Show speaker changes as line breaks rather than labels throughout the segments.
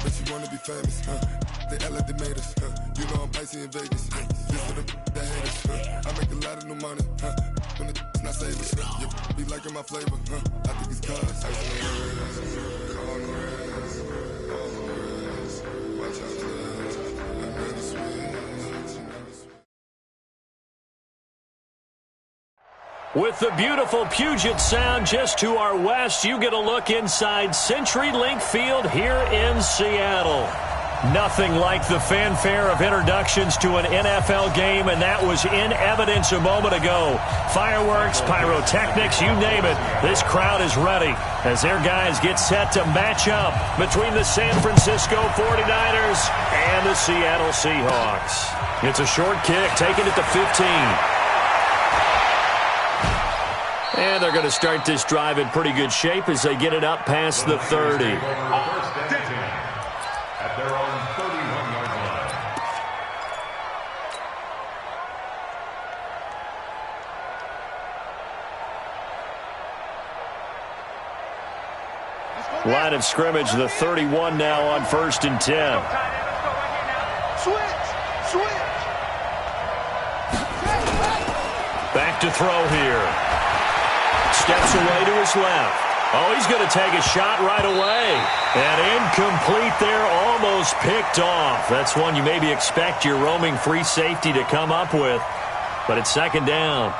but you wanna be famous, They act like they made us, You know I'm icy in Vegas, This for the that hate us, I make a lot of new money, When it's not savers, Be liking my flavor, I think it's cause. Watch out, I'm really sweet.
With the beautiful Puget Sound just to our west, you get a look inside CenturyLink Field here in Seattle. Nothing like the fanfare of introductions to an NFL game, and that was in evidence a moment ago. Fireworks, pyrotechnics, you name it. This crowd is ready as their guys get set to match up between the San Francisco 49ers and the Seattle Seahawks. It's a short kick, taking it to 15. And they're going to start this drive in pretty good shape as they get it up past the 30.
At their own 31-yard line.
Line of scrimmage, the 31 now on 1st and 10. Back to throw here. Steps away to his left. Oh, he's going to take a shot right away. And incomplete there, almost picked off. That's one you maybe expect your roaming free safety to come up with. But it's 2nd down.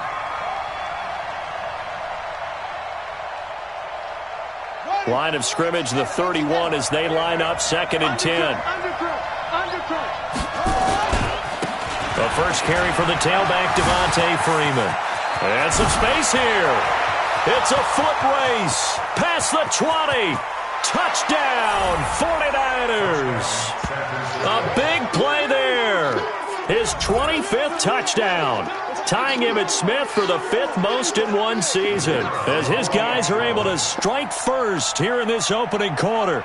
Line of scrimmage, the 31 as they line up 2nd and 10. The first carry for the tailback, Devontae Freeman. And some space here. It's a foot race. Past the 20. Touchdown, 49ers. A big play there. His 25th touchdown. Tying Emmitt Smith for the 5th most in one season. As his guys are able to strike first here in this opening quarter.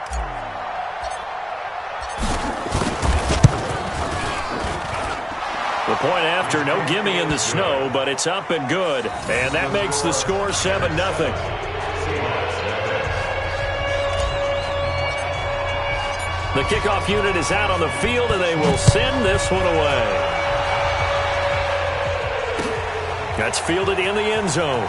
The point after, no gimme in the snow, but it's up and good. And that makes the score 7-0. The kickoff unit is out on the field, and they will send this one away. That's fielded in the end zone.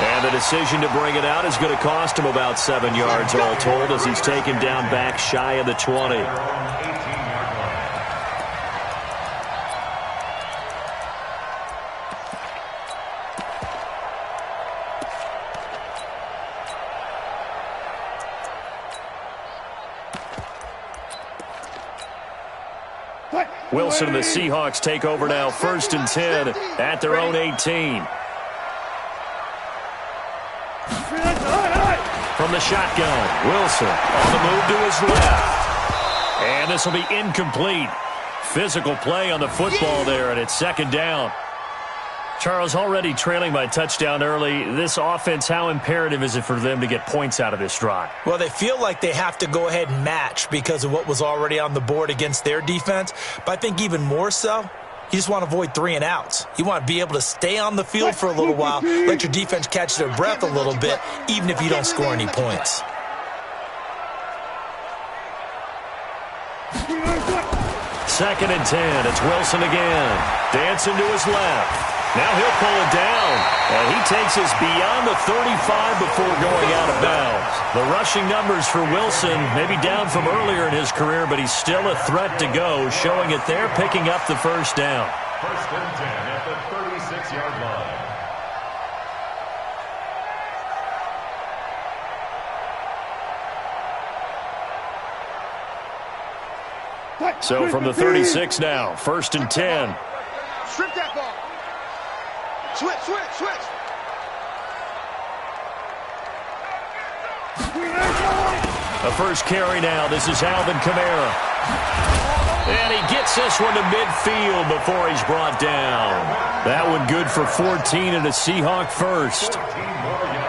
And the decision to bring it out is going to cost him about 7 yards all told as he's taken down back shy of the 20. Wilson and the Seahawks take over now, 1st and 10 at their own 18. From the shotgun, Wilson on the move to his left. And this will be incomplete. Physical play on the football there, and it's 2nd down. Charles, already trailing by touchdown early. This offense, how imperative is it for them to get points out of this drive?
Well, they feel like they have to go ahead and match because of what was already on the board against their defense. But I think even more so, you just want to avoid 3 and outs. You want to be able to stay on the field for a little while, let your defense catch their breath a little bit, even if you don't score any points.
Second and 10. It's Wilson again. Dancing to his left. Now he'll pull it down. And he takes us beyond the 35 before going out of bounds. The rushing numbers for Wilson maybe down from earlier in his career, but he's still a threat to go, showing it there, picking up the 1st down.
1st and 10 at the 36-yard line.
So from the 36 now, 1st and 10.
Strip that ball. Switch.
A first carry now. This is Alvin Kamara. And he gets this one to midfield before he's brought down. That one good for 14 and a Seahawk first.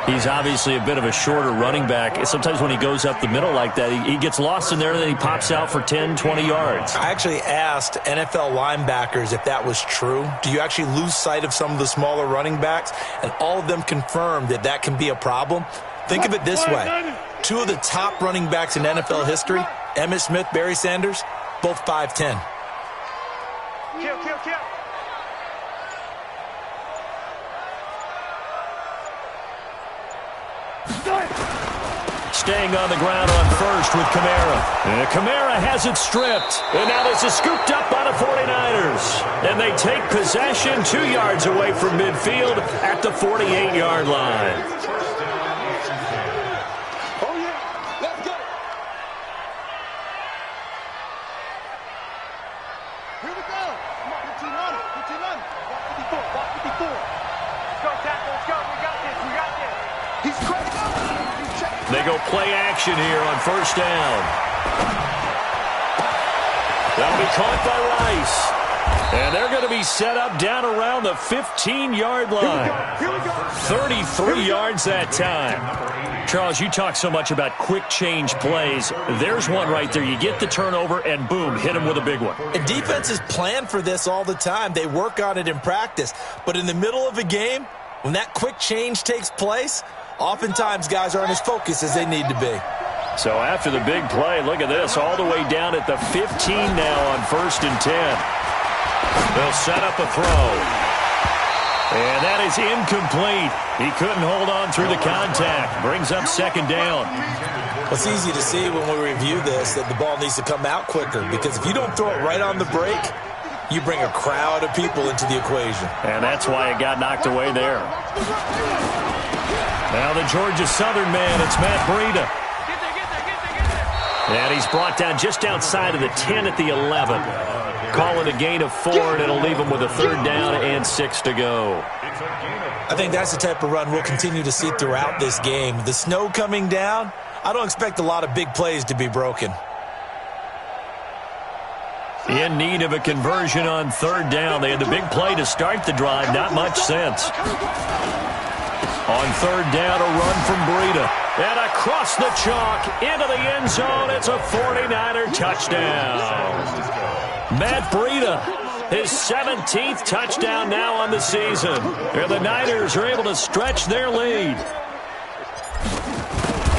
He's obviously a bit of a shorter running back. Sometimes when he goes up the middle like that, he gets lost in there and then he pops out for 10, 20 yards.
I actually asked NFL linebackers if that was true. Do you actually lose sight of some of the smaller running backs? And all of them confirmed that that can be a problem. Think of it this way. Two of the top running backs in NFL history, Emmitt Smith, Barry Sanders, both 5'10".
Kill.
Staying on the ground on first with Kamara. And Kamara has it stripped. And now this is scooped up by the 49ers. And they take possession 2 yards away from midfield at the 48-yard line.
Oh, yeah. Let's go. Here we go. Come on, 15 on it. 15 on it. Block 54. Let's go, tackle. Let's go. We got this. He's crazy.
They go play action here on first down. That'll be caught by Rice. And they're going to be set up down around the 15-yard line. 33 yards that time. Charles, you talk so much about quick change plays. There's one right there. You get the turnover, and boom, hit him with a big one.
And defenses plan for this all the time. They work on it in practice. But in the middle of a game, when that quick change takes place, oftentimes guys aren't as focused as they need to be.
So after the big play, look at this, all the way down at the 15 now on 1st and 10. They'll set up a throw. And that is incomplete. He couldn't hold on through the contact. Brings up 2nd down.
Well, it's easy to see when we review this that the ball needs to come out quicker, because if you don't throw it right on the break, you bring a crowd of people into the equation.
And that's why it got knocked away there. Now the Georgia Southern man, it's Matt Breida. And he's brought down just outside of the 10 at the 11. Calling a gain of 4, and it'll leave him with a 3rd down and 6 to go.
I think that's the type of run we'll continue to see throughout this game. The snow coming down, I don't expect a lot of big plays to be broken.
In need of a conversion on 3rd down. They had the big play to start the drive, not much sense. On 3rd down, a run from Breida. And across the chalk, into the end zone. It's a 49er touchdown. Matt Breida, his 17th touchdown now on the season. And the Niners are able to stretch their lead.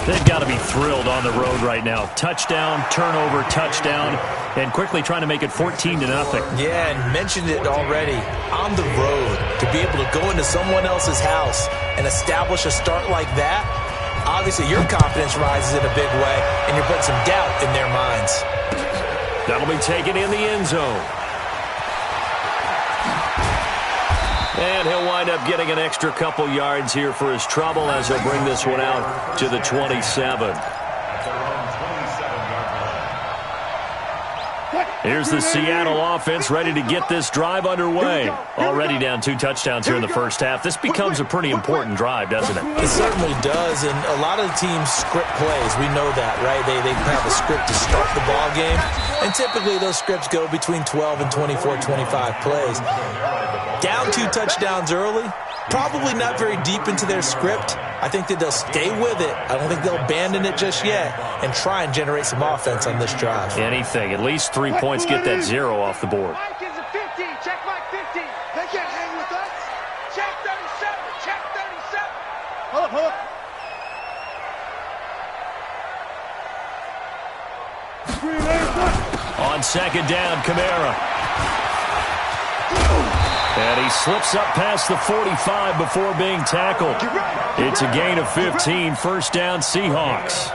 They've got to be thrilled on the road right now. Touchdown, turnover, touchdown, and quickly trying to make it 14-0.
Yeah, and mentioned it already. On the road, to be able to go into someone else's house and establish a start like that, obviously your confidence rises in a big way, and you're putting some doubt in their minds.
That'll be taken in the end zone. And he'll wind up getting an extra couple yards here for his trouble as he'll bring this one out to the 27. Here's the Seattle offense ready to get this drive underway. Already down 2 touchdowns here in the first half. This becomes a pretty important drive, doesn't it?
It certainly does, and a lot of the teams script plays. We know that, right? They have a script to start the ball game, and typically those scripts go between 12 and 24, 25 plays. Down 2 touchdowns early, probably not very deep into their script. I think that they'll stay with it. I don't think they'll abandon it just yet and try and generate some offense on this drive.
Anything. At least 3 points, get that 0 off the board.
Mike is a 50. Check Mike 50. They can't hang with us. Check 37. Check 37. Hold up.
On 2nd down, Kamara. And he slips up past the 45 before being tackled. It's a gain of 15, 1st down Seahawks.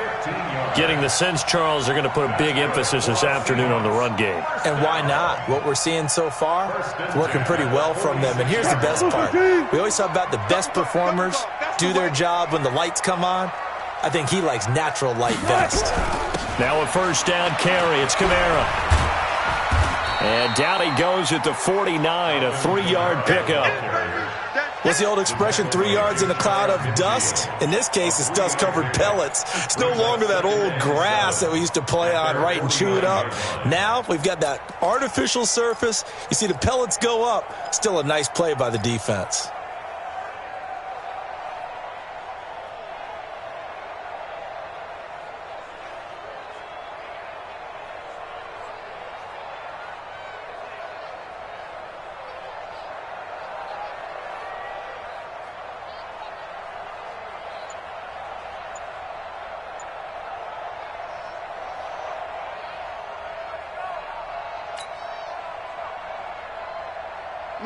Getting the sense, Charles, they're going to put a big emphasis this afternoon on the run game.
And why not? What we're seeing so far is working pretty well from them. And here's the best part. We always talk about the best performers do their job when the lights come on. I think he likes natural light best.
Now a 1st down carry. It's Kamara. And down he goes at the 49, a 3-yard pickup.
What's the old expression, 3 yards in a cloud of dust? In this case, it's dust-covered pellets. It's no longer that old grass that we used to play on, right, and chew it up. Now we've got that artificial surface. You see the pellets go up. Still a nice play by the defense.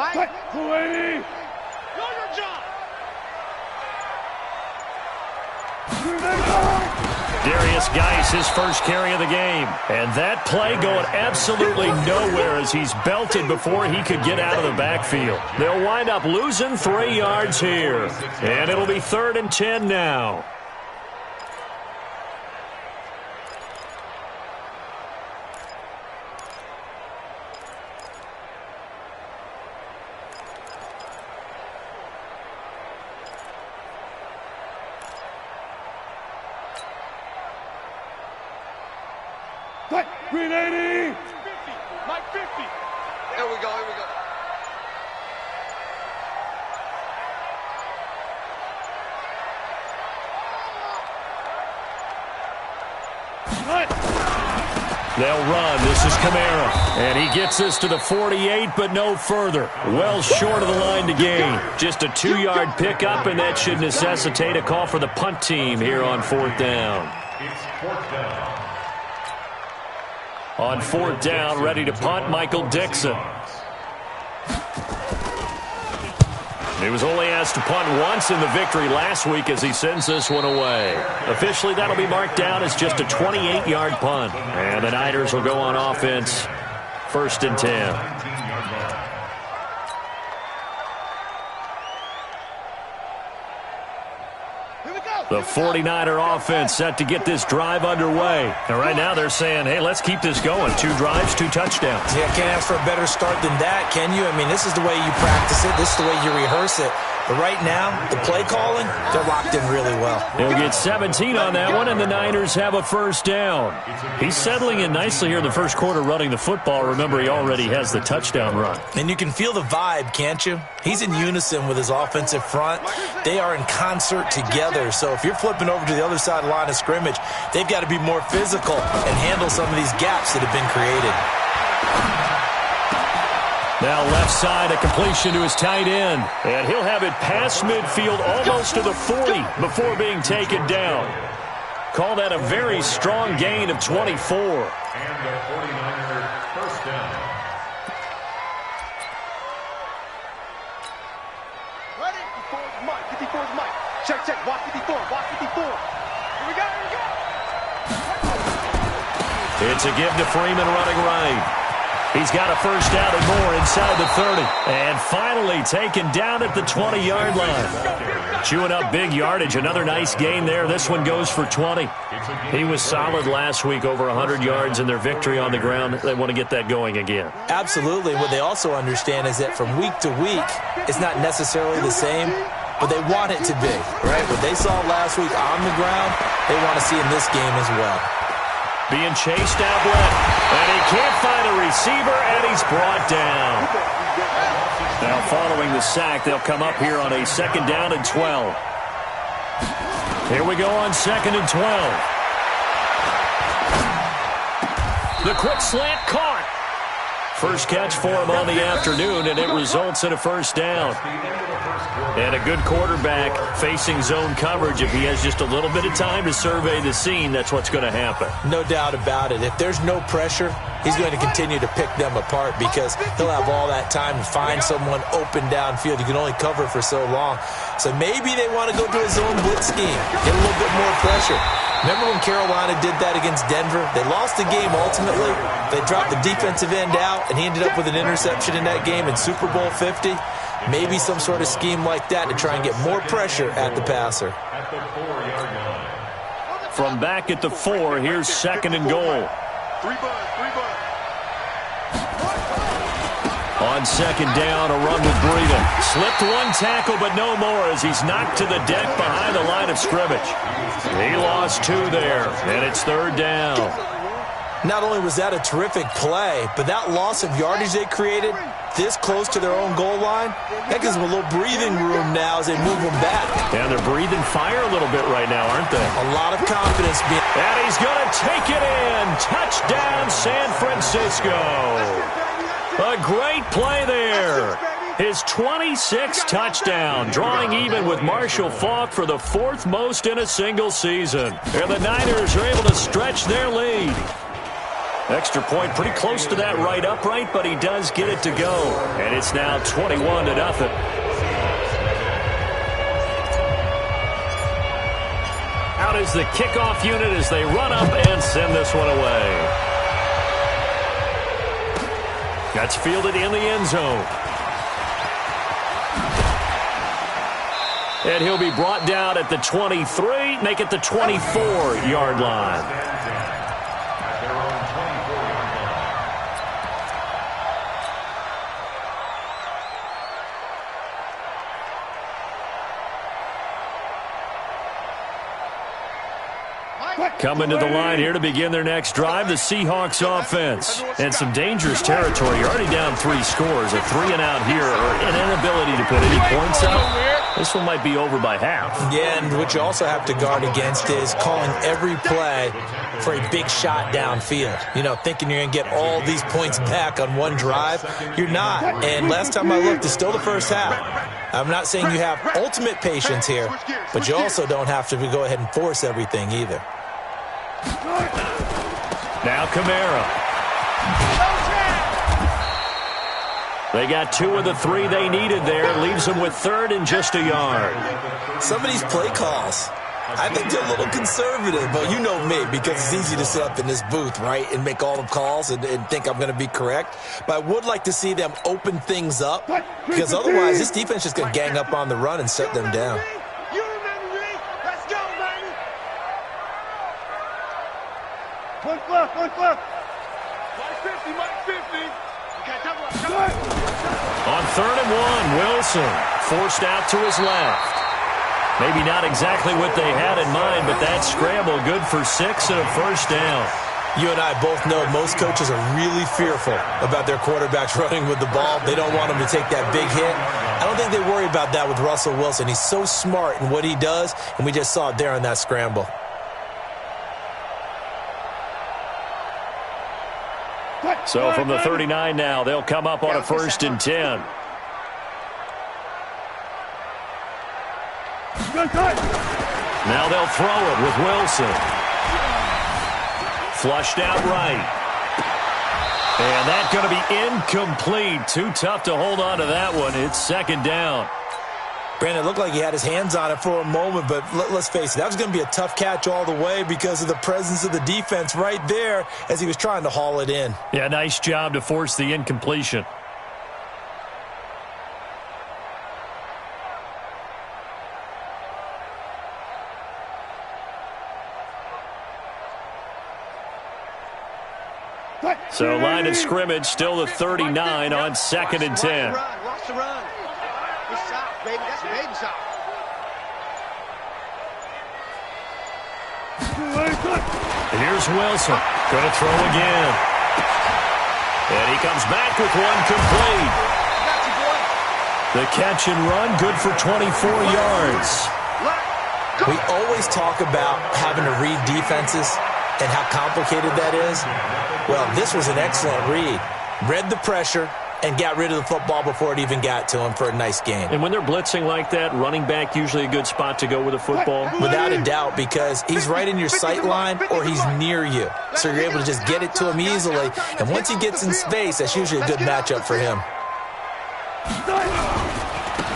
Mike. 280. Do your job.
Darius Geis, his first carry of the game. And that play going absolutely nowhere as he's belted before he could get out of the backfield. They'll wind up losing 3 yards here. And it'll be 3rd and 10 now.
Green 80. 50. Mike 50.
Here we go, here we go.
They'll run. This is Kamara. And he gets this to the 48, but no further. Well short of the line to gain. Just a 2-yard pickup, and that should necessitate a call for the punt team here on 4th down.
It's 4th down.
On 4th down, ready to punt, Michael Dixon. He was only asked to punt once in the victory last week as he sends this one away. Officially, that'll be marked down as just a 28-yard punt. And the Niners will go on offense, 1st and 10. The 49er offense set to get this drive underway. And right now they're saying, hey, let's keep this going. 2 drives, 2 touchdowns.
Yeah, can't ask for a better start than that, can you? I mean, this is the way you practice it. This is the way you rehearse it. But right now, the play calling, they're locked in really well.
They'll get 17 on that one, and the Niners have a 1st down. He's settling in nicely here in the first quarter running the football. Remember, he already has the touchdown run.
And you can feel the vibe, can't you? He's in unison with his offensive front. They are in concert together. So if you're flipping over to the other side of the line of scrimmage, they've got to be more physical and handle some of these gaps that have been created.
Now left side, a completion to his tight end. And he'll have it past midfield almost to the 40 before being taken down. Call that a very strong gain of 24.
And the 49er 1st down.
Ready? 54 is Mike. 54 is Mike. Check, check. Watch 54. Watch 54. Here we go. Here we go.
It's a give to Freeman running right. He's got a 1st down and more inside the 30. And finally taken down at the 20-yard line. Chewing up big yardage. Another nice gain there. This one goes for 20. He was solid last week, over 100 yards in their victory on the ground. They want to get that going again.
Absolutely. What they also understand is that from week to week, it's not necessarily the same, but they want it to be, right? What they saw last week on the ground, they want to see in this game as well.
Being chased out left, and he can't find a receiver, and he's brought down. Now following the sack, they'll come up here on a 2nd down and 12. Here we go on 2nd and 12. The quick slant caught. First catch for him on the afternoon, and it results in a 1st down. And a good quarterback facing zone coverage. If he has just a little bit of time to survey the scene, that's what's going to happen.
No doubt about it. If there's no pressure, he's going to continue to pick them apart because he'll have all that time to find someone open downfield. You can only cover for so long. So maybe they want to go to a zone blitz scheme, get a little bit more pressure. Remember when Carolina did that against Denver? They lost the game ultimately. They dropped the defensive end out, and he ended up with an interception in that game in Super Bowl 50. Maybe some sort of scheme like that to try and get more pressure at the passer.
At the 4-yard line.
From back at the 4, here's 2nd and goal.
3 bud.
On 2nd down, a run with Breeden. Slipped one tackle, but no more as he's knocked to the deck behind the line of scrimmage. He lost 2 there, and it's 3rd down.
Not only was that a terrific play, but that loss of yardage they created this close to their own goal line, that gives them a little breathing room now as they move them back.
And they're breathing fire a little bit right now, aren't they?
A lot of confidence.
And he's going to take it in. Touchdown, San Francisco. A great play there. His 26th touchdown, drawing even with Marshall Faulk for the 4th most in a single season. And the Niners are able to stretch their lead. Extra point pretty close to that right upright, but he does get it to go. And it's now 21-0. Out is the kickoff unit as they run up and send this one away. That's fielded in the end zone. And he'll be brought down at the 23, make it the 24-yard line. Coming to the line here to begin their next drive, the Seahawks offense. And some dangerous territory. You're already down 3 scores. A 3-and-out here, or an inability to put any points up. This one might be over by half. Yeah, and what you also have to guard against is calling every play for a big shot downfield. You know, thinking you're going to get all these points back on one drive. You're not. And last time I looked, it's still the first half. I'm not saying you have ultimate patience here, but you also don't have to go ahead and force everything either. Now Kamara. They got 2 of the 3 they needed there. Leaves them with 3rd and just a yard. Some of these play calls, I think they're a little conservative, but you know me, because it's easy to sit up in this booth, right, and make all the calls and think I'm going to be correct. But I would like to see them open things up, because otherwise this defense is going to gang up on the run and shut them down.
One flip. Mike 50.
On 3rd and 1, Wilson forced out to his left. Maybe not exactly what they had in mind, but that scramble good for 6 and a first down. You and I both know most coaches are really fearful about their quarterbacks running with the ball. They don't want them to take that big hit. I don't think they worry about that with Russell Wilson. He's so smart in what he does, and we just saw it there on that scramble. So from the 39 now, they'll come up on a 1st and 10. Now they'll throw it with Wilson. Flushed out right. And that's going to be incomplete. Too tough to hold on to that one. It's 2nd down. Brandon, it looked like he had his hands on it for a moment, but let's face it, that was going to be a tough catch all the way because of the presence of the defense right there as he was trying to haul it in. Yeah, nice job to force the incompletion. So line of scrimmage still the 39 on 2nd and 10.
Watch the run. It's south, baby. That's baby south.
Here's Wilson. Going to throw again. And he comes back with one complete. The catch and run good for 24 yards. We always talk about having to read defenses and how complicated that is. Well, this was an excellent read. Read the pressure and got rid of the football before it even got to him for a nice gain. And when they're blitzing like that, running back usually a good spot to go with the football? Without a doubt, because he's right in your sight line or he's near you. So you're able to just get it to him easily. And once he gets in space, that's usually a good matchup for him.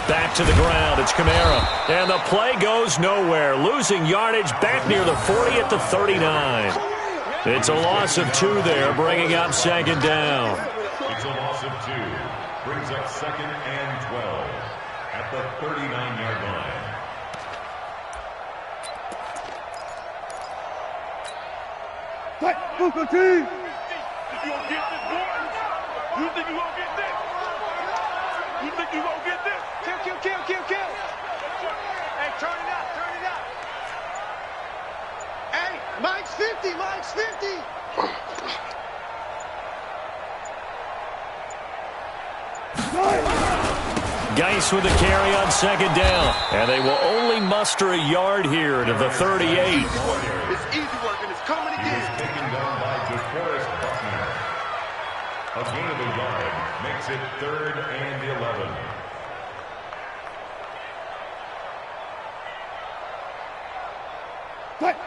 Back to the ground. It's Kamara. And the play goes nowhere. Losing yardage back near the 40 at the 39. It's a loss of 2 there, bringing up 2nd down.
It's a loss of 2. Brings up 2nd and 12 at the 39-yard line.
Booker T! You gonna get this, boy? You think you gonna get this? You think you gonna get this? Kill. Hey, turn it up. Hey, Mike's 50.
Geis with the carry on 2nd down. And they will only muster a yard here to the 38.
It's easy work, and it's coming
He
again.
is taken down by DeForest Buckner. A gain of a yard makes it 3rd and 11.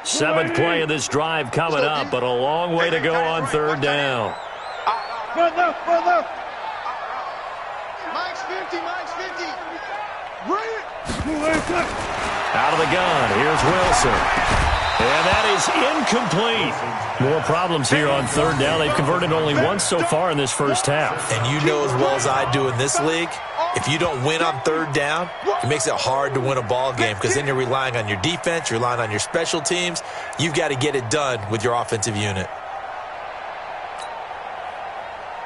Seventh play of this drive coming up, but a long way to go on third down.
Mike's 50, Mike's 50.
Out of the gun, here's Wilson. And that is incomplete. More problems here on third down. They've converted only once so far in this first half.
And you know as well as I do in this league, if you don't win on third down, it makes it hard to win a ball game because then you're relying on your defense, you're relying on your special teams. You've got to get it done with your offensive unit.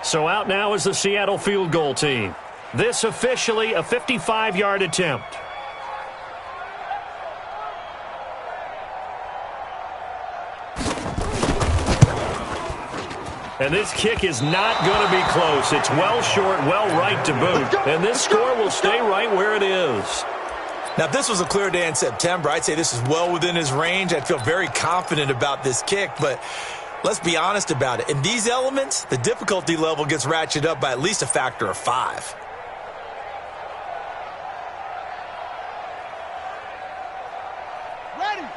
So out now is the Seattle field goal team. This officially a 55-yard attempt. And this kick is not going to be close. It's well short, well right to boot. And this score will stay right where it is.
Now, if this was a clear day in September, I'd say this is well within his range. I'd feel very confident about this kick, but let's be honest about it. In these elements, the difficulty level gets ratcheted up by at least a factor of 5.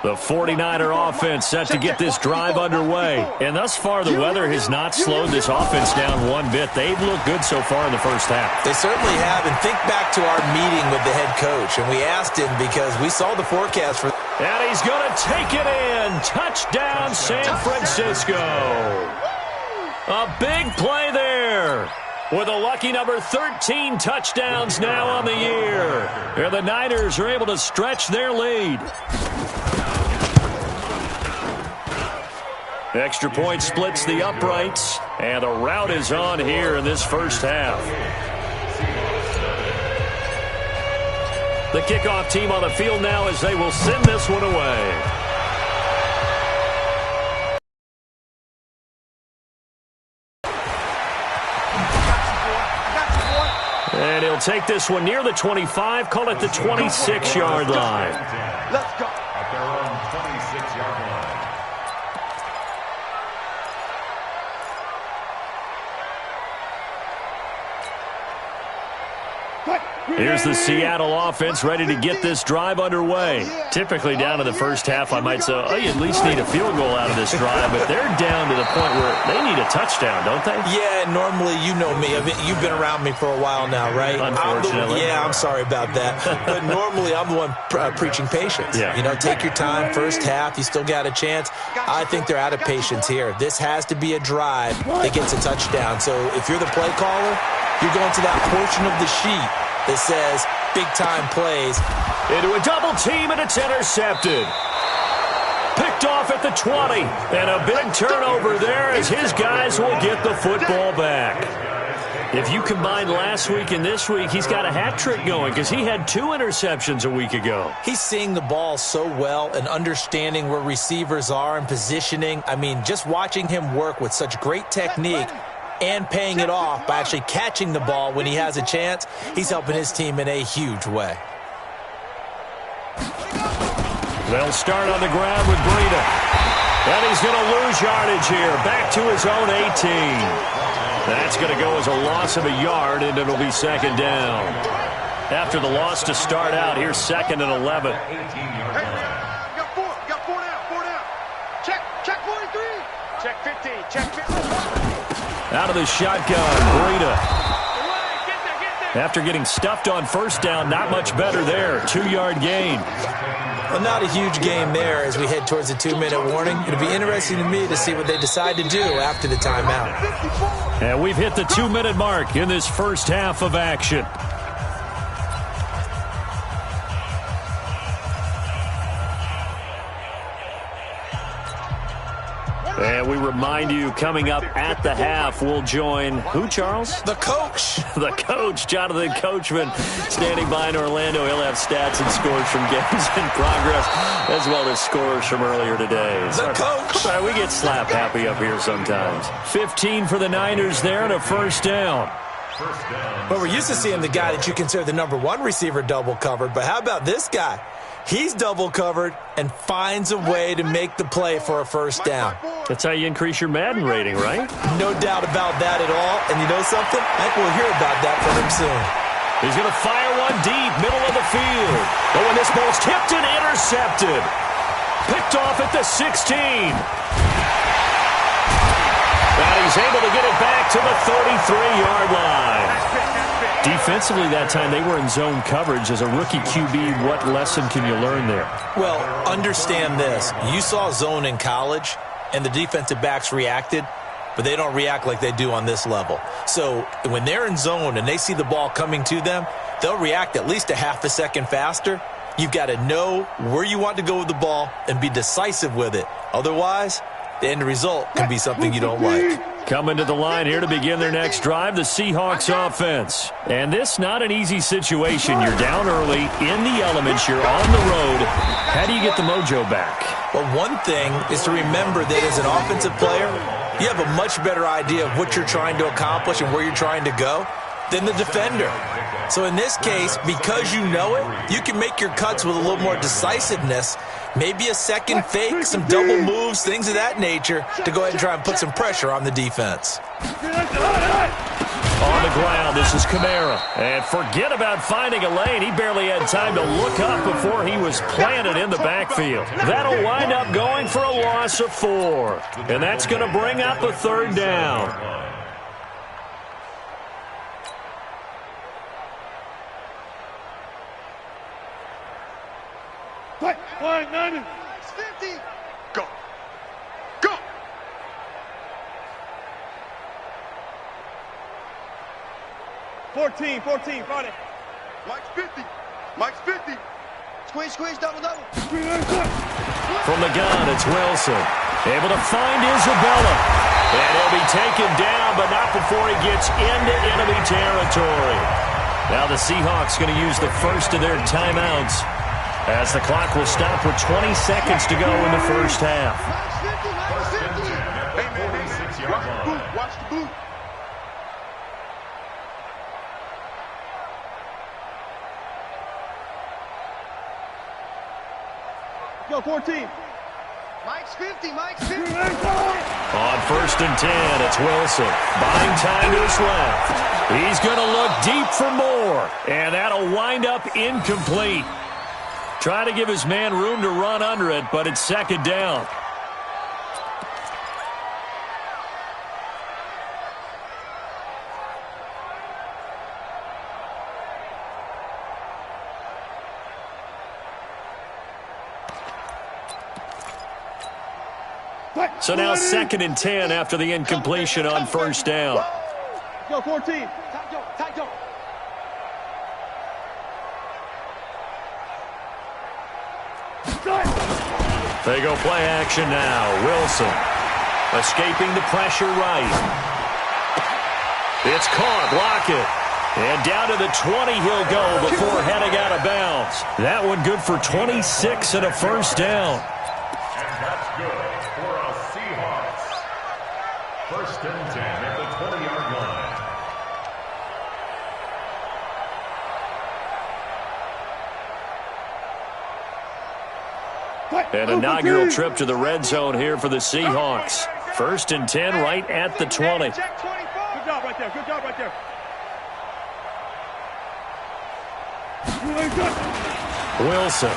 The 49er offense set to get this drive underway. And thus far, the weather has not slowed this offense down one bit. They've looked good so far in the first half.
They certainly have. And think back to our meeting with the head coach. And we asked him because we saw the forecast for...
And he's going to take it in. Touchdown, San Francisco. A big play there. With a lucky number 13 touchdowns now on the year. And the Niners are able to stretch their lead. Extra point splits the uprights, and the rout is on here in this first half. The kickoff team on the field now as they will send this one away. And he'll take this one near the 25, call it the 26-yard line.
Let's go.
At their own 26-yard line.
Here's the Seattle offense ready to get this drive underway. Typically down to the first half, I might say, oh, you at least need a field goal out of this drive, but they're down to the point where they need a touchdown, don't they?
Yeah, normally, you know me. You've been around me for a while now, right?
Unfortunately.
I'm sorry about that. But normally, I'm the one preaching patience.
Yeah.
You know, take your time, first half, you still got a chance. I think they're out of patience here. This has to be a drive that gets a touchdown. So if you're the play caller, you're going to that portion of the sheet that says big-time plays.
Into a double team, and it's intercepted. Picked off at the 20. And a big turnover there as his guys will get the football back. If you combine last week and this week, he's got a hat trick going because he had 2 interceptions a week ago.
He's seeing the ball so well and understanding where receivers are and positioning. I mean, just watching him work with such great technique and paying it off by actually catching the ball when he has a chance, he's helping his team in a huge way.
They'll start on the ground with Breida. And he's going to lose yardage here. Back to his own 18. That's going to go as a loss of a yard, and it'll be second down. After the loss to start out, here's second and 11.
Got four down. Check 43. Check 15. Check 15.
Out of the shotgun, Breida. After getting stuffed on first down, not much better there. 2-yard gain.
Well, not a huge game there as we head towards the 2-minute warning. It'll be interesting to me to see what they decide to do after the timeout.
And we've hit the 2-minute mark in this first half of action. And we remind you, coming up at the half, we'll join who, Charles?
The coach.
The coach, Jonathan Coachman, standing by in Orlando. He'll have stats and scores from games in progress, as well as scores from earlier today.
The coach.
We get slap happy up here sometimes. 15 for the Niners there and a first down.
But we're used to seeing the guy that you consider the number 1 receiver double covered. But how about this guy? He's double covered and finds a way to make the play for a first down.
That's how you increase your Madden rating, right?
No doubt about that at all. And you know something? I think we'll hear about that from him soon.
He's going to fire one deep, middle of the field. Oh, and this ball's tipped and intercepted. Picked off at the 16. And he's able to get it back to the 33-yard line. Defensively that time, they were in zone coverage. As a rookie QB, what lesson can you learn there?
Well, understand this. You saw zone in college, and the defensive backs reacted, but they don't react like they do on this level. So when they're in zone and they see the ball coming to them, they'll react at least a half a second faster. You've got to know where you want to go with the ball and be decisive with it. Otherwise, the end result can be something you don't like.
Coming to the line here to begin their next drive, the Seahawks offense. And this not an easy situation. You're down early, in the elements, you're on the road. How do you get the mojo back?
Well, one thing is to remember that as an offensive player, you have a much better idea of what you're trying to accomplish and where you're trying to go than the defender. So in this case, because you know it, you can make your cuts with a little more decisiveness, maybe a second fake, some double moves, things of that nature, to go ahead and try and put some pressure on the defense.
On the ground, this is Kamara. And forget about finding a lane. He barely had time to look up before he was planted in the backfield. That'll wind up going for a loss of 4. And that's going to bring up a 3rd down.
Line 90.
50.
Go. Go.
Fourteen, Friday.
Mike's 50. Mike's 50.
Squeeze, double.
From the gun, it's Wilson. Able to find Isabella. And he'll be taken down, but not before he gets into enemy territory. Now the Seahawks going to use the first of their timeouts, as the clock will stop with 20 seconds to go in the first half.
Hey, man. Watch the boot.
Go, 14. Mike's 50.
On 1st and 10, it's Wilson. Buying time to his left. He's going to look deep for more, and that'll wind up incomplete. Trying to give his man room to run under it, but it's 2nd down. So now 2nd and 10 after the incompletion on 1st down.
Go, 14. Tight go.
They go play action now. Wilson escaping the pressure right. It's caught. Lockett. And down to the 20 he'll go before heading out of bounds. That one good for 26 and a 1st down.
And that's good for a Seahawks. 1st and 10 at the 20-yard line.
An inaugural trip to the red zone here for the Seahawks. 1st and 10 right at the 20.
Good job right there.
Wilson.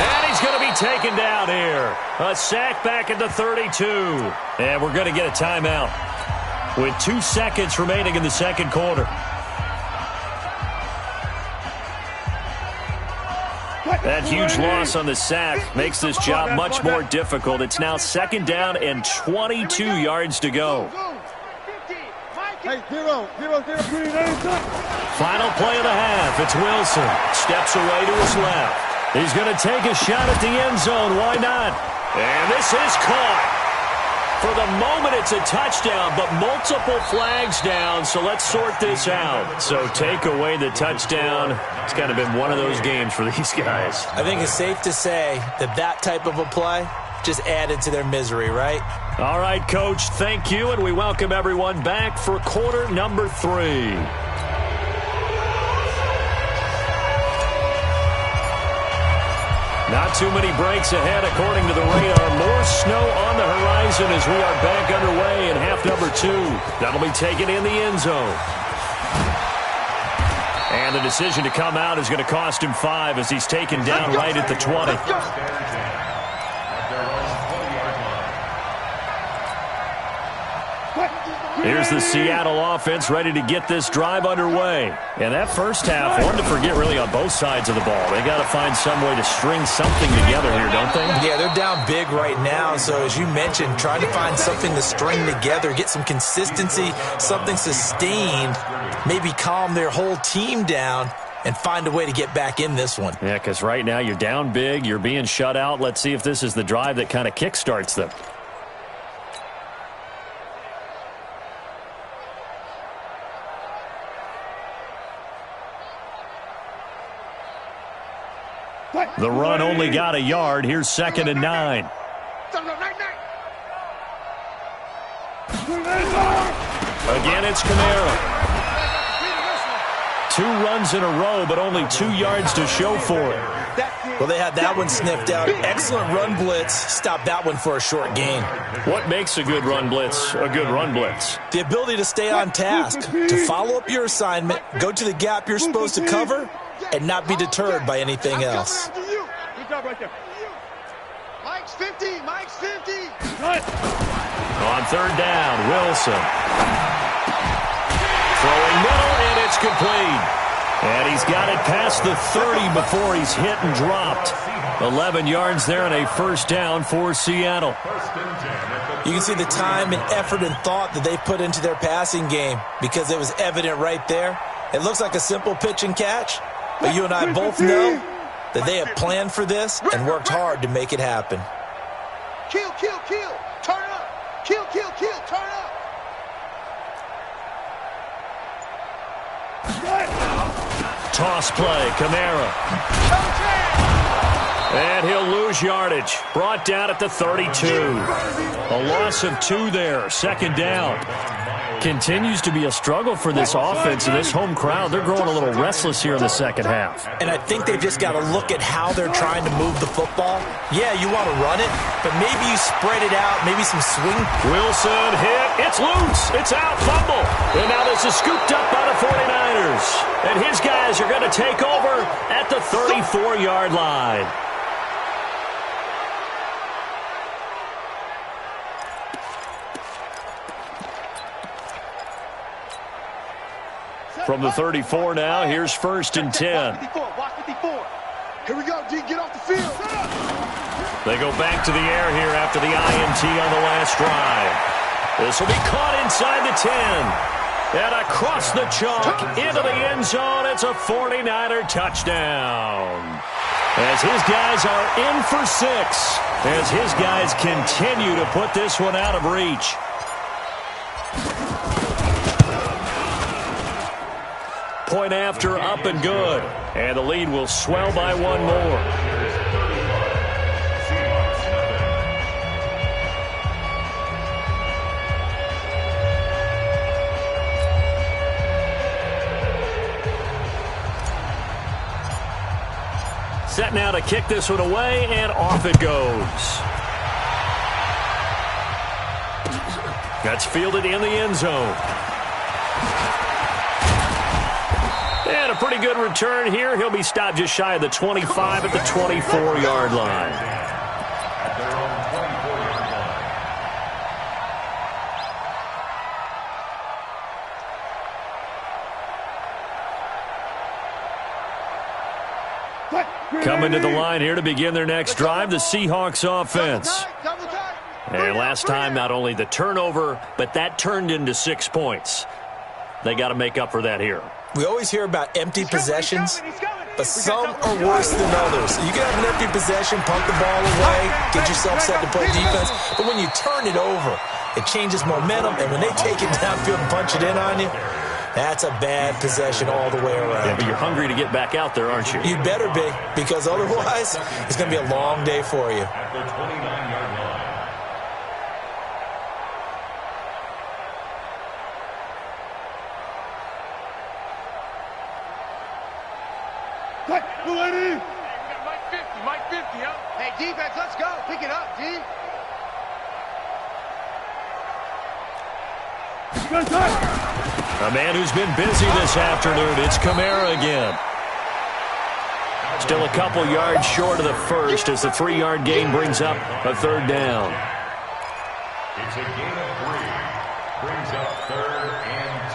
And he's going to be taken down here. A sack back at the 32. And we're going to get a timeout with 2 seconds remaining in the 2nd quarter. That huge loss on the sack makes this job much more difficult. It's now 2nd down and 22 yards to go.
Hey, 0.
Final play of the half. It's Wilson. Steps away to his left. He's going to take a shot at the end zone. Why not? And this is caught. For the moment, it's a touchdown, but multiple flags down, so let's sort this out. So take away the touchdown. It's kind of been one of those games for these guys.
I think it's safe to say that that type of a play just added to their misery, right?
All right, Coach, thank you, and we welcome everyone back for quarter number 3. Not too many breaks ahead, according to the radar. More snow on the horizon as we are back underway in half number 2. That'll be taken in the end zone. And the decision to come out is going to cost him 5 as he's taken down right at the 20. Here's the Seattle offense ready to get this drive underway. And that first half, one to forget really on both sides of the ball. They got to find some way to string something together here, don't they?
Yeah, they're down big right now. So as you mentioned, trying to find something to string together, get some consistency, something sustained, maybe calm their whole team down and find a way to get back in this one.
Yeah, because right now you're down big, you're being shut out. Let's see if this is the drive that kind of kickstarts them. The run only got a yard. Here's 2nd and 9. Again, it's Kamara. 2 runs in a row, but only 2 yards to show for it.
Well, they had that one sniffed out. Excellent run blitz. Stop that one for a short gain.
What makes a good run blitz a good run blitz?
The ability to stay on task, to follow up your assignment, go to the gap you're supposed to cover, and not be deterred by anything else.
Good job right there.
Mike's 50. Mike's 50.
On 3rd down, Wilson. Throwing middle, and it's complete. And he's got it past the 30 before he's hit and dropped. 11 yards there and a 1st down for Seattle.
You can see the time and effort and thought that they put into their passing game because it was evident right there. It looks like a simple pitch and catch, but you and I both know that they have planned for this and worked hard to make it happen.
Kill, kill, kill. Turn up. Kill, kill, kill. Turn up.
Toss play, Kamara. And he'll lose yardage. Brought down at the 32. A loss of 2 there. 2nd down. Continues to be a struggle for this offense and this home crowd. They're growing a little restless here in the 2nd half.
And I think they've just got to look at how they're trying to move the football. Yeah, you want to run it, but maybe you spread it out, maybe some swing.
Wilson hit. It's loose. It's out. Fumble. And now this is scooped up by the 49ers. And his guys are going to take over at the 34-yard line. From the 34 now, here's 1st and 10.
Watch 54. Here we go, D. Get off the field.
They go back to the air here after the INT on the last drive. This will be caught inside the 10. And across the chalk into the end zone. It's a 49er touchdown. As his guys are in for 6. As his guys continue to put this one out of reach. Point after, up and good. And the lead will swell by 1 more. Set now to kick this one away, and off it goes. That's fielded in the end zone. And a pretty good return here. He'll be stopped just shy of the 25 at the 24-yard line. Coming to the line here to begin their next drive, the Seahawks offense. And last time, not only the turnover, but that turned into 6 points. They got to make up for that here.
We always hear about empty possessions, but some are worse than others. You can have an empty possession, pump the ball away, get yourself set to play defense, but when you turn it over, it changes momentum, and when they take it downfield and punch it in on you, that's a bad possession all the way around.
Yeah, but you're hungry to get back out there, aren't you?
You better be, because otherwise, it's going to be a long day for you.
At the 29-yard line.
Mike 50, huh? Hey, defense, let's go. Pick it up, D.
Good time.
A man who's been busy this afternoon. It's Kamara again. Still a couple yards short of the first as the 3-yard gain brings up a third down.
It's a gain of 3. Brings up 3rd and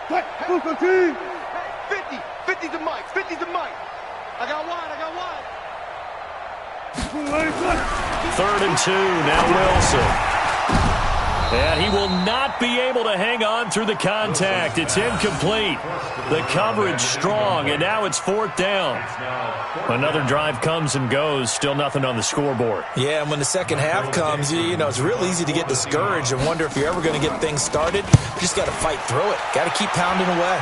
2.
Hey, team. 50 to Mike. 50 to Mike. I got wide.
3rd and 2. Now Wilson. And he will not be able to hang on through the contact. It's incomplete. The coverage strong, and now it's 4th down. Another drive comes and goes. Still nothing on the scoreboard.
Yeah, and when the second half comes, you know, it's real easy to get discouraged and wonder if you're ever going to get things started. You just got to fight through it. Got to keep pounding away.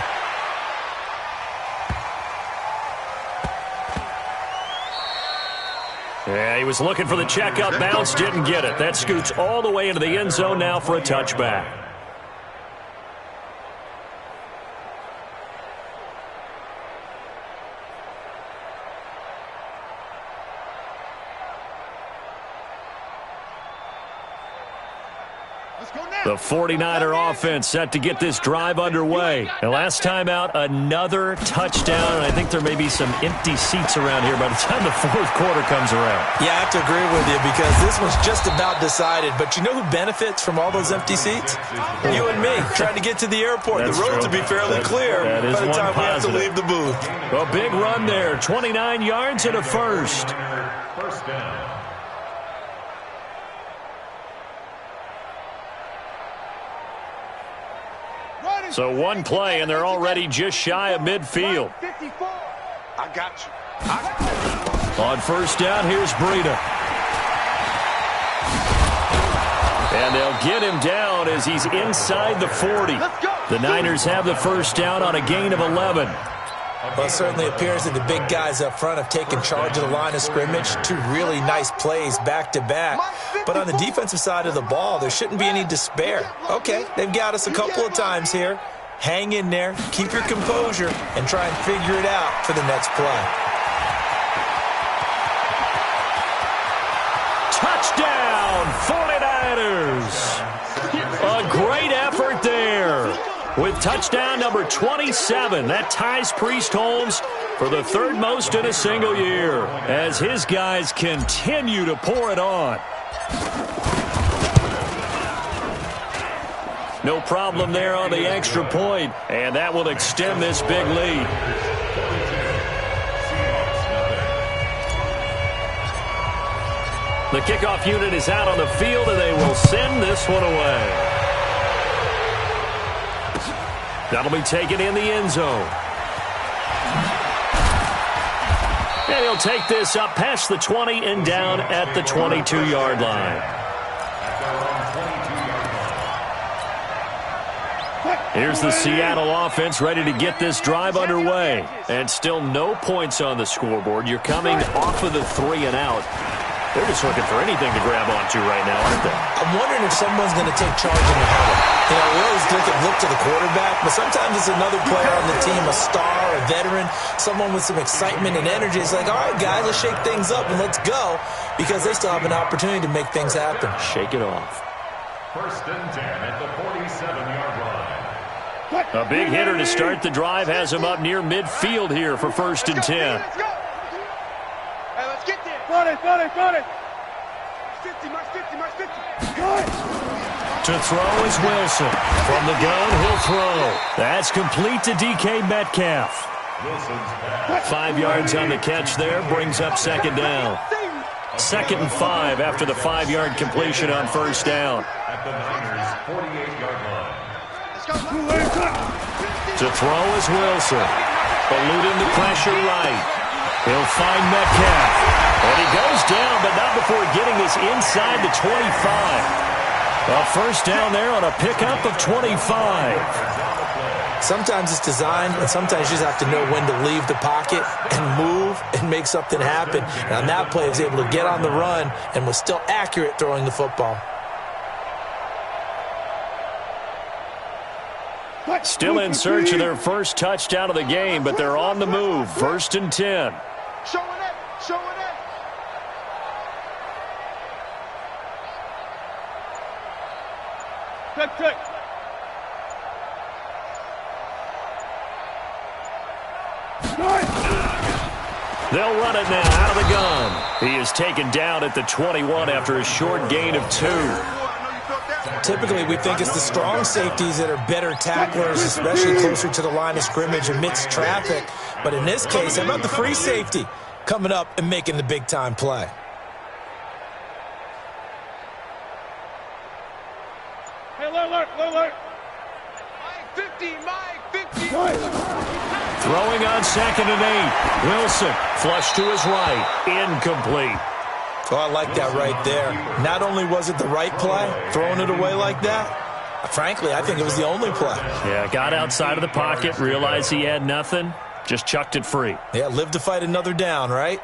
Yeah, he was looking for the checkup bounce, didn't get it. That scoots all the way into the end zone now for a touchback. The 49er offense set to get this drive underway. And last time out, another touchdown. And I think there may be some empty seats around here by the time the 4th quarter comes around.
Yeah, I have to agree with you because this one's just about decided. But you know who benefits from all those empty seats? You and me, trying to get to the airport.
That's
the roads will be fairly clear
by the time we have to
leave the booth.
A big run there, 29 yards and a first.
First down.
So one play, and they're already just shy of midfield.
54. I got you.
On first down, here's Breida. And they'll get him down as he's inside the 40. The Niners have the first down on a gain of 11.
Well, it certainly appears that the big guys up front have taken charge of the line of scrimmage. 2 really nice plays back-to-back. But on the defensive side of the ball, there shouldn't be any despair. Okay, they've got us a couple of times here. Hang in there, keep your composure, and try and figure it out for the next play.
Touchdown, 49ers! A great effort there. With touchdown number 27, that ties Priest Holmes for the 3rd most in a single year as his guys continue to pour it on. No problem there on the extra point, and that will extend this big lead. The kickoff unit is out on the field, and they will send this one away. That'll be taken in the end zone. And he'll take this up past the 20 and down at the 22-yard line. Here's the Seattle offense ready to get this drive underway. And still no points on the scoreboard. You're coming off of the 3 and out. They're just looking for anything to grab onto right now, aren't they?
I'm wondering if someone's going to take charge in the huddle. You know, we always look to the quarterback, but sometimes it's another player on the team, a star, a veteran, someone with some excitement and energy. It's like, all right, guys, let's shake things up and let's go, because they still have an opportunity to make things happen.
Shake it off.
1st and 10 at the 47-yard line.
A big hitter to start the drive has him up near midfield here for 1st and 10.
Let's go. Hey, let's get there. Got it. 50, March 50.
To throw is Wilson. From the gun, he'll throw. That's complete to DK Metcalf. 5 yards on the catch there, brings up 2nd down. 2nd and 5 after the 5-yard completion on 1st down.
At the Niners' 48-yard line.
To throw is Wilson. Eluding the pressure right. He'll find Metcalf. And he goes down, but not before getting this inside the 25. A first down there on a pickup of 25.
Sometimes it's designed, and sometimes you just have to know when to leave the pocket and move and make something happen. And on that play, he was able to get on the run and was still accurate throwing the football.
Still in search of their first touchdown of the game, but they're on the move. 1st and 10.
Showing it. Check.
They'll run it now out of the gun. He is taken down at the 21 after a short gain of 2.
Typically, we think it's the strong safeties that are better tacklers, especially closer to the line of scrimmage amidst traffic. But in this case, how about the free safety coming up and making the big-time play?
Hey, alert.
Mike 50.
Throwing on 2nd and 8. Wilson flushed to his right. Incomplete.
Oh, I like that right there. Not only was it the right play, throwing it away like that, frankly, I think it was the only play.
Yeah, got outside of the pocket, realized he had nothing, just chucked it free.
Yeah, live to fight another down, right?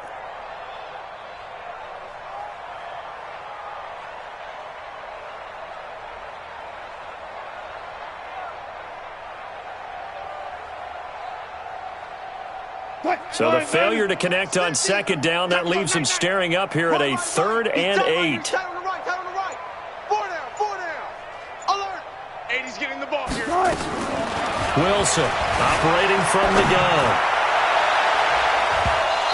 So the failure to connect on 2nd down, that leaves him staring up here at a 3rd and 8.
Tight on the right. 4 down. Alert. 80's getting the ball here.
Wilson operating from the gun.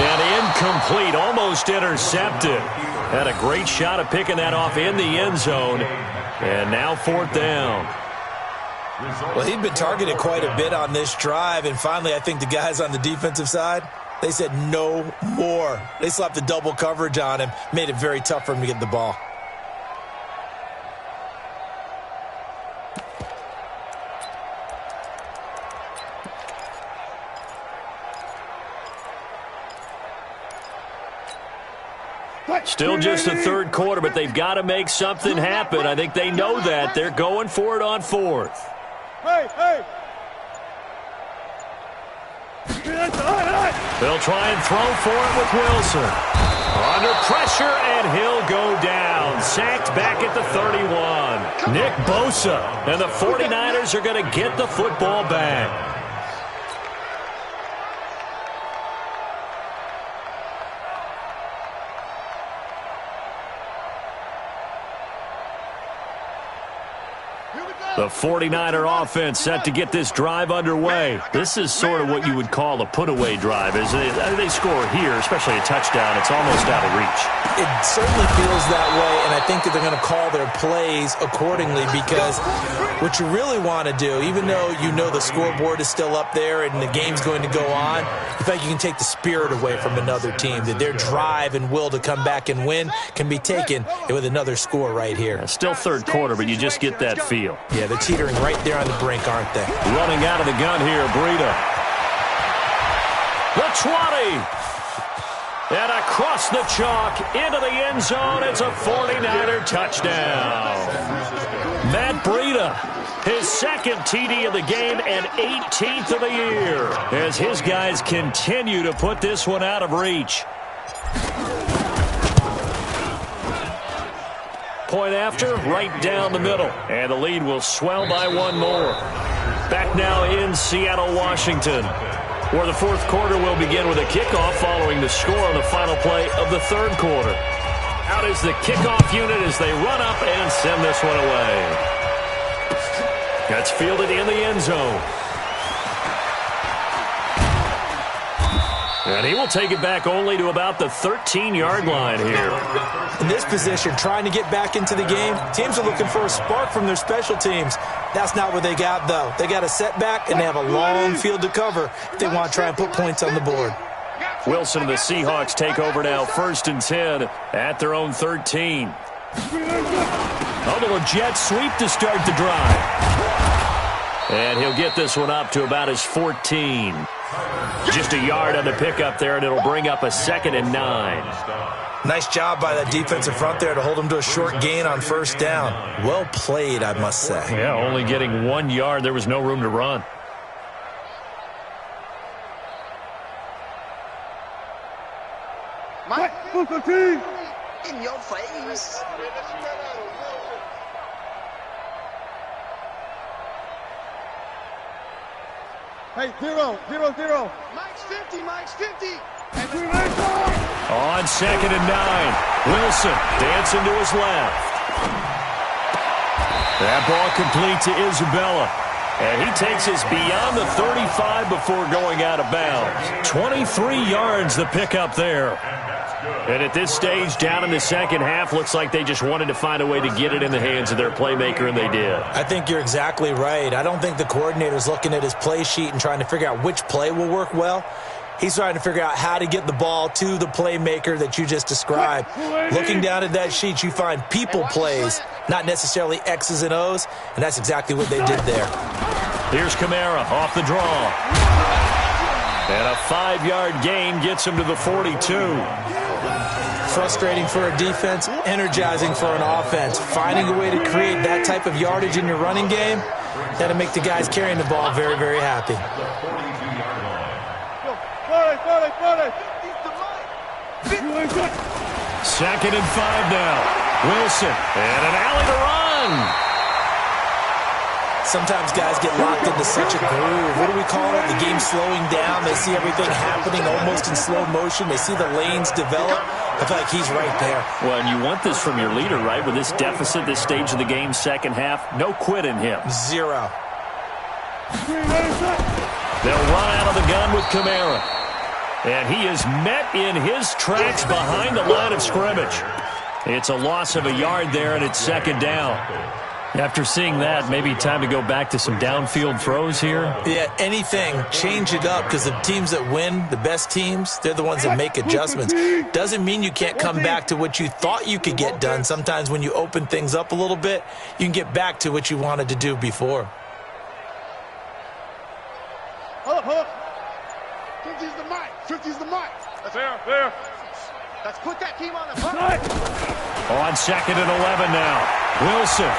And incomplete, almost intercepted. Had a great shot at picking that off in the end zone. And now 4th down.
Well, he'd been targeted quite a bit on this drive, and finally I think the guys on the defensive side, they said no more. They slapped the double coverage on him, made it very tough for him to get the ball.
Still just the 3rd quarter, but they've got to make something happen. I think they know that. They're going for it on 4th.
Hey.
They'll try and throw for it with Wilson. Under pressure, and he'll go down. Sacked back at the 31. Nick Bosa, and the 49ers are going to get the football back. The 49er offense set to get this drive underway. This is sort of what you would call a put-away drive. As they score here, especially a touchdown, it's almost out of reach.
It certainly feels that way, and I think that they're going to call their plays accordingly, because what you really want to do, even though you know the scoreboard is still up there and the game's going to go on, in fact, you can take the spirit away from another team, that their drive and will to come back and win can be taken with another score right here.
Still 3rd quarter, but you just get that feel.
Yeah, they're teetering right there on the brink, aren't they?
Running out of the gun here, Breida. The 20. And across the chalk into the end zone. It's a 49er touchdown. Matt Breida, his 2nd TD of the game and 18th of the year, as his guys continue to put this one out of reach. Point after, right down the middle. And the lead will swell by 1 more. Back now in Seattle, Washington, where the 4th quarter will begin with a kickoff following the score on the final play of the 3rd quarter. Out is the kickoff unit as they run up and send this one away. That's fielded in the end zone. And he will take it back only to about the 13-yard line here.
In this position, trying to get back into the game, teams are looking for a spark from their special teams. That's not what they got, though. They got a setback, and they have a long field to cover if they want to try and put points on the board.
Wilson and the Seahawks take over now, 1st and 10 at their own 13. A little jet sweep to start the drive. And he'll get this one up to about his 14. Just a yard on the pickup there, and it'll bring up a 2nd and 9.
Nice job by that defensive front there to hold him to a short gain on 1st down. Well played, I must say.
Yeah, only getting 1 yard. There was no room to run.
Mike, in your face.
Hey, 0.
Mike's 50.
On 2nd and 9, Wilson dancing to his left. That ball complete to Isabella. And he takes us beyond the 35 before going out of bounds. 23 yards the pickup there. And at this stage, down in the second half, looks like they just wanted to find a way to get it in the hands of their playmaker, and they did.
I think you're exactly right. I don't think the coordinator's looking at his play sheet and trying to figure out which play will work well. He's trying to figure out how to get the ball to the playmaker that you just described. Looking down at that sheet, you find people plays, not necessarily X's and O's, and that's exactly what they did there.
Here's Kamara off the draw. And a 5-yard gain gets him to the 42.
Frustrating for a defense, energizing for an offense. Finding a way to create that type of yardage in your running game, that'll make the guys carrying the ball very, very happy.
Second and 5 now. Wilson, and an alley to run.
Sometimes guys get locked into such a groove. What do we call it? The game slowing down. They see everything happening almost in slow motion. They see the lanes develop. I feel like he's right there.
Well, and you want this from your leader, right? With this deficit, this stage of the game, second half, no quit in him.
Zero.
They'll run out of the gun with Kamara. And he is met in his tracks behind the line of scrimmage. It's a loss of a yard there, and it's second down. After seeing that, maybe time to go back to some downfield throws here.
Yeah, anything. Change it up, because the teams that win, the best teams, they're the ones that make adjustments. Doesn't mean you can't come back to what you thought you could get done. Sometimes when you open things up a little bit, you can get back to what you wanted to do before.
Hold up. 50's the mic. 50's the mic. That's there. Let's put that team on the front.
On second and 11 now. Wilson.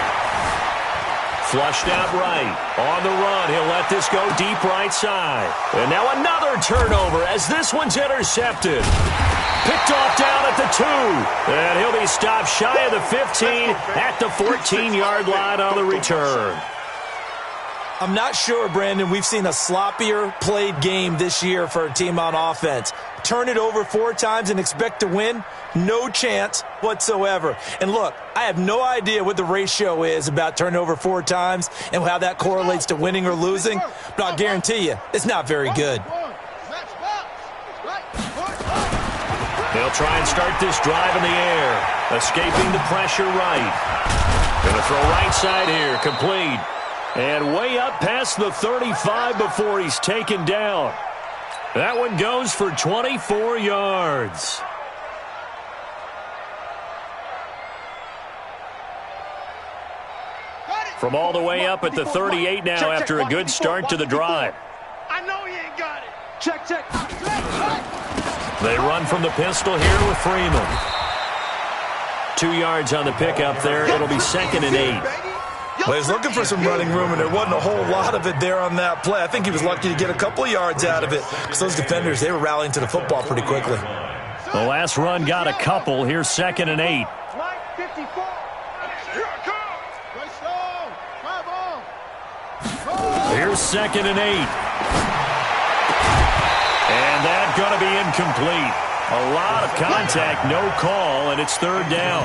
Flushed out right. On the run. He'll let this go deep right side. And now another turnover as this one's intercepted. Picked off down at the 2. And he'll be stopped shy of the 15 at the 14-yard line on the return.
I'm not sure, Brandon, we've seen a sloppier played game this year for a team on offense. Turn it over 4 times and expect to win? No chance whatsoever. And look, I have no idea what the ratio is about turning over 4 times and how that correlates to winning or losing, but I'll guarantee you, it's not very good.
They'll try and start this drive in the air, escaping the pressure right. Going to throw right side here, complete. And way up past the 35 before he's taken down. That one goes for 24 yards. From all the way up at the 38 now after a good start to the drive.
I know he ain't got it. Check.
They run from the pistol here with Freeman. 2 yards on the pickup there. It'll be second and 8.
Well, he was looking for some running room, and there wasn't a whole lot of it there on that play. I think he was lucky to get a couple of yards out of it because those defenders, they were rallying to the football pretty quickly.
The last run got a couple. Here's second and 8.
Mike 54. Here I come.
Here's second and 8. And that's going to be incomplete. A lot of contact, no call, and it's third down.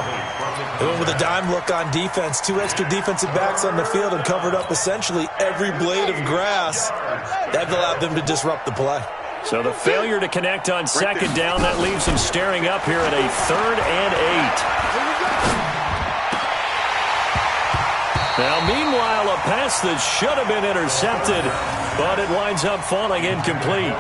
They went with a dime look on defense. 2 extra defensive backs on the field and covered up essentially every blade of grass. That allowed them to disrupt the play.
So the failure to connect on second down, that leaves them staring up here at a third and 8. Now, meanwhile, a pass that should have been intercepted, but it winds up falling incomplete.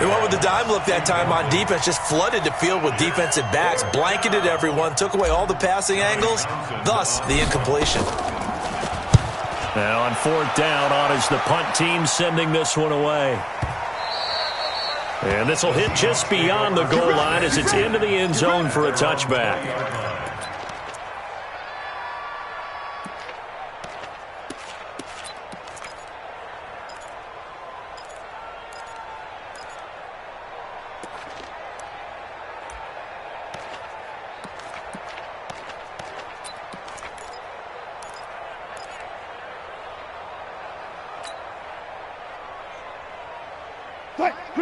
They went with the dime look that time on defense, just flooded the field with defensive backs, blanketed everyone, took away all the passing angles, thus the incompletion.
Now on fourth down, on is the punt team sending this one away. And this will hit just beyond the goal line as it's into the end zone for a touchback.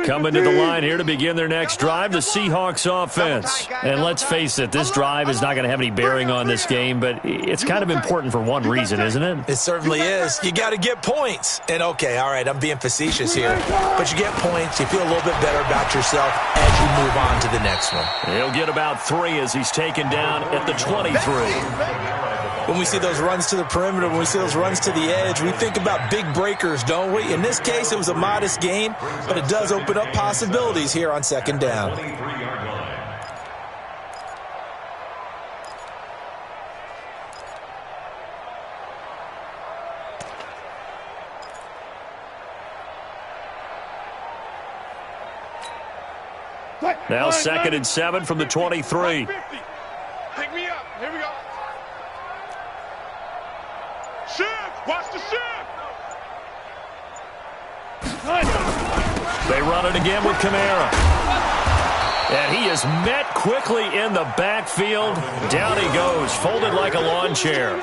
Coming to the line here to begin their next drive, the Seahawks offense. And let's face it, this drive is not going to have any bearing on this game, but it's kind of important for one reason, isn't it?
It certainly is. You got to get points. And, okay, all right, I'm being facetious here. But you get points, you feel a little bit better about yourself as you move on to the next one.
He'll get about 3 as he's taken down at the 23.
When we see those runs to the perimeter, when we see those runs to the edge, we think about big breakers, don't we? In this case, it was a modest gain, but it does open up possibilities here on second down.
Now 2nd and 7 from the 23.
Pick me up. Here we go. Shift. Watch the shift.
They run it again with Kamara. And he is met quickly in the backfield. Down he goes, folded like a lawn chair.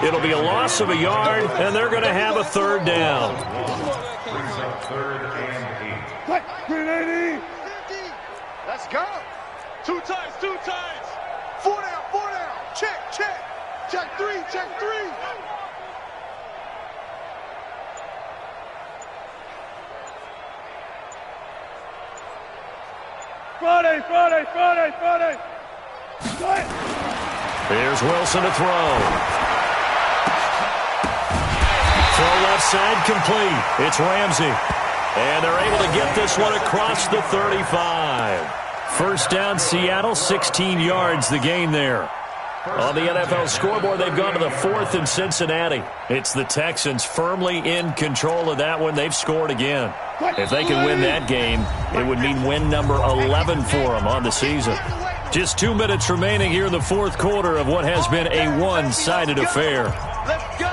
It'll be a loss of a yard, and they're going to have a 3rd down.
Brings up 3rd and 8.
Green 80. Let's go. 2 times, 2 times. 4 down, 4 down. Check, check. Check 3, check 3. Friday.
Here's Wilson to throw. Throw left side complete. It's Ramsey. And they're able to get this one across the 35. 1st down, Seattle, 16 yards the gain there. On the NFL scoreboard, they've gone to the 4th in Cincinnati. It's the Texans firmly in control of that one. They've scored again. If they can win that game, it would mean win number 11 for them on the season. Just 2 minutes remaining here in the 4th quarter of what has been a one-sided affair.
Let's go.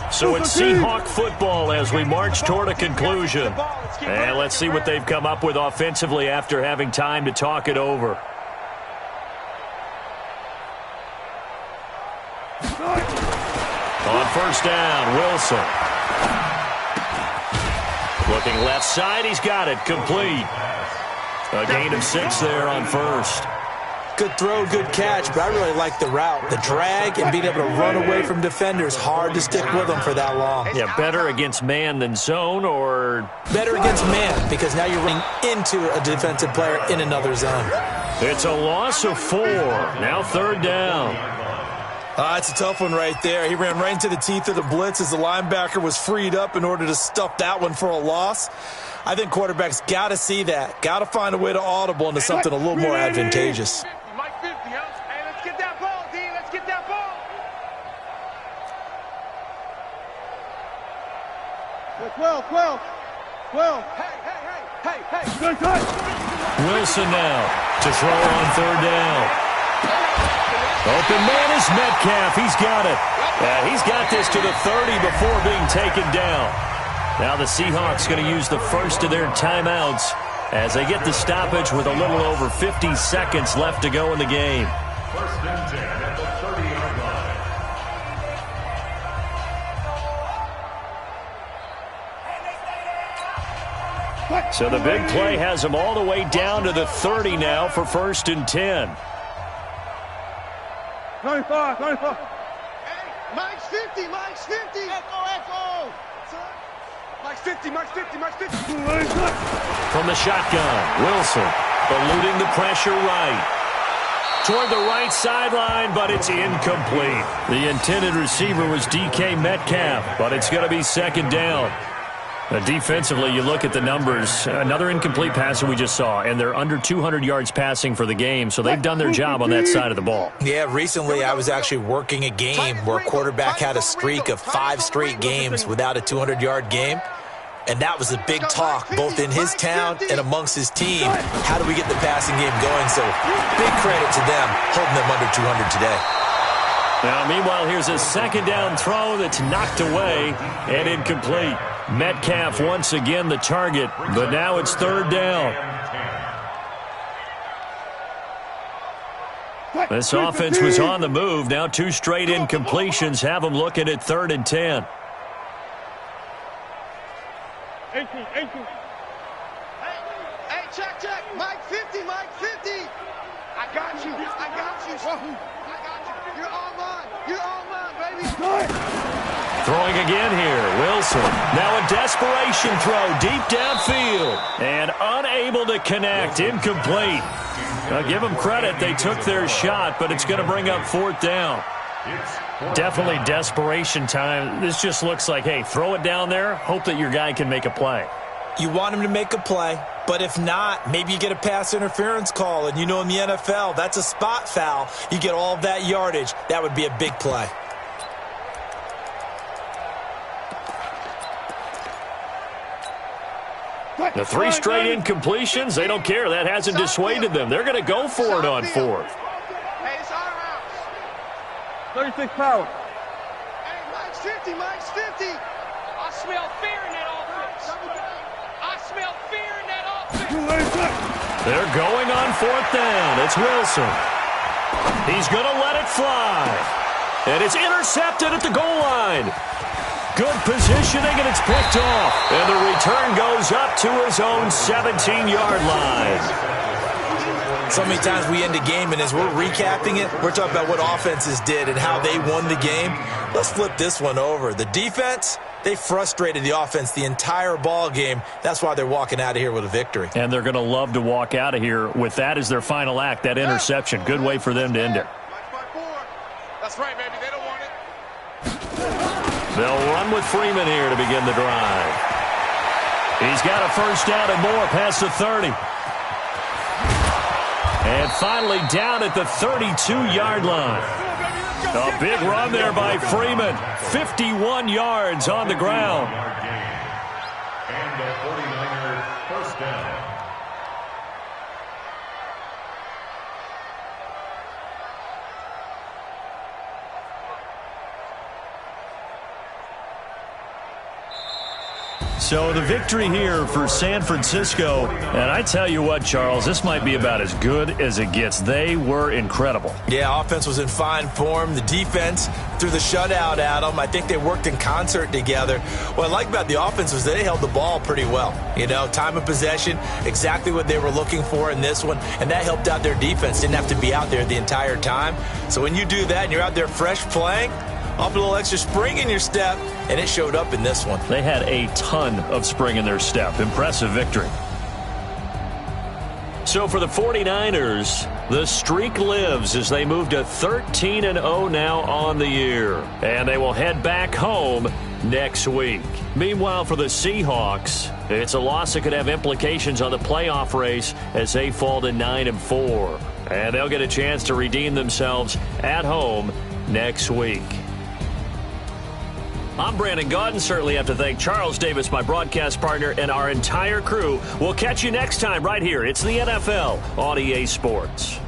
So it's Seahawk football as we march toward a conclusion. And let's see what they've come up with offensively after having time to talk it over. On 1st down, Wilson. Looking left side, he's got it, complete. A gain of 6 there on 1st.
Good throw, good catch, but I really like the route. The drag and being able to run away from defenders, hard to stick with them for that long.
Yeah, better against man than zone, or?
Better against man, because now you're running into a defensive player in another zone.
It's a loss of 4. Now 3rd down.
It's a tough one right there. He ran right into the teeth of the blitz as the linebacker was freed up in order to stuff that one for a loss. I think quarterbacks got to see that. Got to find a way to audible into something a little more advantageous.
Mike 50, huh? Hey, let's get that ball, D. Let's get that ball. 12. Hey.
Wilson now to throw on 3rd down. Open man is Metcalf. He's got it. He's got this to the 30 before being taken down. Now the Seahawks going to use the first of their timeouts as they get the stoppage with a little over 50 seconds left to go in the game.
1st and 10 at the 30-yard line.
So the big play has them all the way down to the 30 now for 1st and 10.
25. Hey, Mike's 50. Echo. Mike's 50.
From the shotgun, Wilson eluding the pressure right. Toward the right sideline, but it's incomplete. The intended receiver was DK Metcalf, but it's going to be 2nd down. Defensively, you look at the numbers. Another incomplete pass that we just saw, and they're under 200 yards passing for the game, so they've done their job on that side of the ball.
Yeah, recently I was actually working a game where a quarterback had a streak of 5 straight games without a 200-yard game, and that was a big talk both in his town and amongst his team. How do we get the passing game going? So big credit to them holding them under 200 today.
Now, meanwhile, here's a 2nd down throw that's knocked away and incomplete. Metcalf once again the target, but now it's third down. This offense was on the move. Now 2 straight incompletions have them looking at 3rd and 10.
18.
Hey, check. Mike 50, Mike 50. I got you. You're on mine, baby.
Throwing again here, Wilson. Now a desperation throw deep downfield. And unable to connect, incomplete. Give them credit, they took their shot, but it's going to bring up 4th down. Definitely desperation time. This just looks like, hey, throw it down there, hope that your guy can make a play.
You want him to make a play, but if not, maybe you get a pass interference call, and you know in the NFL, that's a spot foul. You get all of that yardage. That would be a big play.
The 3 straight incompletions, they don't care. That hasn't dissuaded them. They're going to go for it on 4th.
Hey, it's our house.
36 power.
Hey, Mike's 50.
I smell fear in that offense.
They're going on 4th down. It's Wilson. He's going to let it fly. And it's intercepted at the goal line. Good positioning, and it's picked off. And the return goes up to his own 17-yard line.
So many times we end a game, and as we're recapping it, we're talking about what offenses did and how they won the game. Let's flip this one over. The defense, they frustrated the offense the entire ball game. That's why they're walking out of here with a victory.
And they're going to love to walk out of here with that as their final act, that interception. Good way for them to end it.
That's right, baby. They don't want it.
They'll run with Freeman here to begin the drive. He's got a 1st down and more past the 30. And finally down at the 32-yard line. A big run there by Freeman. 51 yards on the ground.
And the 49er 1st down.
So the victory here for San Francisco, and I tell you what, Charles, this might be about as good as it gets. They were incredible.
Yeah, offense was in fine form. The defense threw the shutout at them. I think they worked in concert together. What I like about the offense was they held the ball pretty well. You know, time of possession, exactly what they were looking for in this one, and that helped out their defense. Didn't have to be out there the entire time. So when you do that and you're out there fresh playing, off a little extra spring in your step, and it showed up in this one.
They had a ton of spring in their step. Impressive victory. So for the 49ers, the streak lives as they move to 13-0 now on the year. And they will head back home next week. Meanwhile, for the Seahawks, it's a loss that could have implications on the playoff race as they fall to 9-4. And they'll get a chance to redeem themselves at home next week. I'm Brandon Gaudin. Certainly have to thank Charles Davis, my broadcast partner, and our entire crew. We'll catch you next time right here. It's the NFL on EA Sports.